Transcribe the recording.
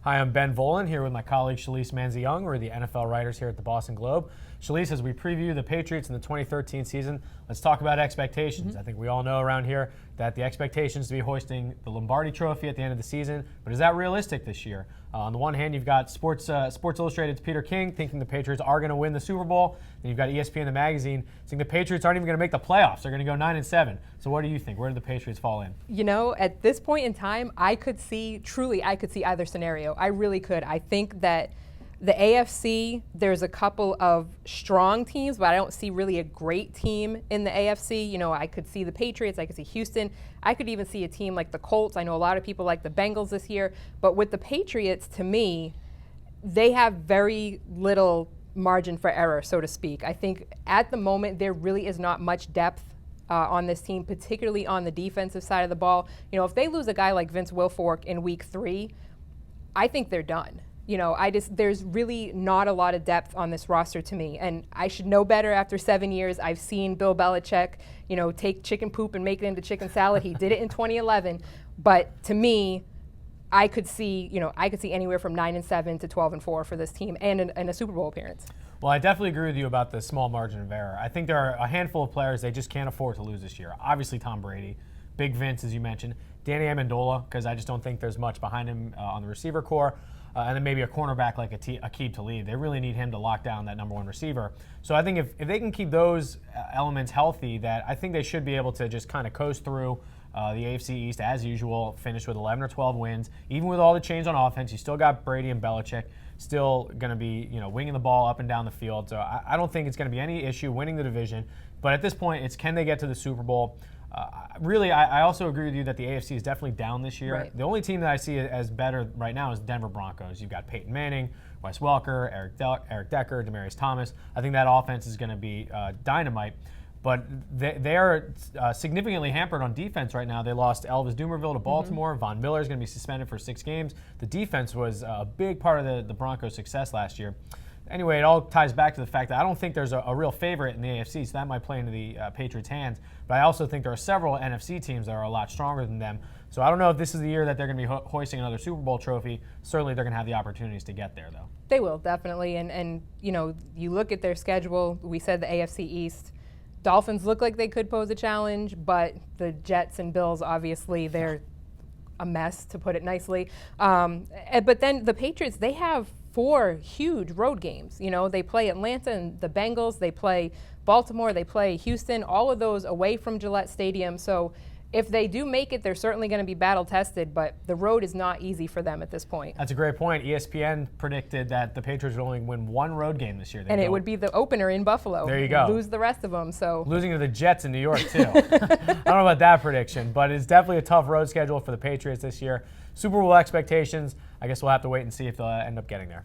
Hi, I'm Ben Volin here with my colleague Shalise Manza. We're the NFL writers here at the Boston Globe. Shalise, as we preview the Patriots in the 2013 season, let's talk about expectations. I think we all know around here that the expectations to be hoisting the Lombardi Trophy at the end of the season, but is that realistic this year? On the one hand, you've got Sports Illustrated's Peter King thinking the Patriots are going to win the Super Bowl. Then you've got ESPN, the magazine, saying the Patriots aren't even going to make the playoffs. They're going to go 9-7. So what do you think? Where do the Patriots fall in? You know, at this point in time, I could see either scenario. I really could. I think that the AFC, there's a couple of strong teams, but I don't see really a great team in the AFC. You know, I could see the Patriots, I could see Houston. I could even see a team like the Colts. I know a lot of people like the Bengals this year. But with the Patriots, to me, they have very little margin for error, so to speak. I think at the moment, there really is not much depth on this team, particularly on the defensive side of the ball. You know, if they lose a guy like Vince Wilfork in week 3, I think they're done. You know, there's really not a lot of depth on this roster to me. And I should know better after 7 years. I've seen Bill Belichick, you know, take chicken poop and make it into chicken salad. He did it in 2011. But to me, I could see anywhere from 9-7 to 12-4 for this team and a Super Bowl appearance. Well, I definitely agree with you about the small margin of error. I think there are a handful of players they just can't afford to lose this year. Obviously, Tom Brady, Big Vince, as you mentioned, Danny Amendola, because I just don't think there's much behind him on the receiver core. And then maybe a cornerback like Aqib Talib. They really need him to lock down that number one receiver. So I think if they can keep those elements healthy, that I think they should be able to just kind of coast through the AFC East as usual, finish with 11 or 12 wins. Even with all the change on offense, you still got Brady and Belichick still going to be, winging the ball up and down the field. So I don't think it's going to be any issue winning the division. But at this point, it's can they get to the Super Bowl? Really, I also agree with you that the AFC is definitely down this year. Right. The only team that I see as better right now is Denver Broncos. You've got Peyton Manning, Wes Welker, Eric Decker, Demaryius Thomas. I think that offense is going to be dynamite. But they are significantly hampered on defense right now. They lost Elvis Dumervil to Baltimore. Von Miller is going to be suspended for 6 games. The defense was a big part of the Broncos' success last year. Anyway, it all ties back to the fact that I don't think there's a real favorite in the AFC, so that might play into the Patriots' hands. But I also think there are several NFC teams that are a lot stronger than them. So I don't know if this is the year that they're going to be hoisting another Super Bowl trophy. Certainly they're going to have the opportunities to get there, though. They will, definitely. And you look at their schedule. We said the AFC East. Dolphins look like they could pose a challenge, but the Jets and Bills, obviously, they're a mess, to put it nicely. But then the Patriots, they have 4 huge road games. You know, they play Atlanta and the Bengals, they play Baltimore, they play Houston, all of those away from Gillette Stadium. So if they do make it, they're certainly going to be battle tested, but the road is not easy for them at this point. That's a great point. ESPN predicted that the Patriots would only win 1 road game this year. It would be the opener in Buffalo. There you go. Lose the rest of them. So losing to the Jets in New York, too. I don't know about that prediction, but it's definitely a tough road schedule for the Patriots this year. Super Bowl expectations, I guess we'll have to wait and see if they'll end up getting there.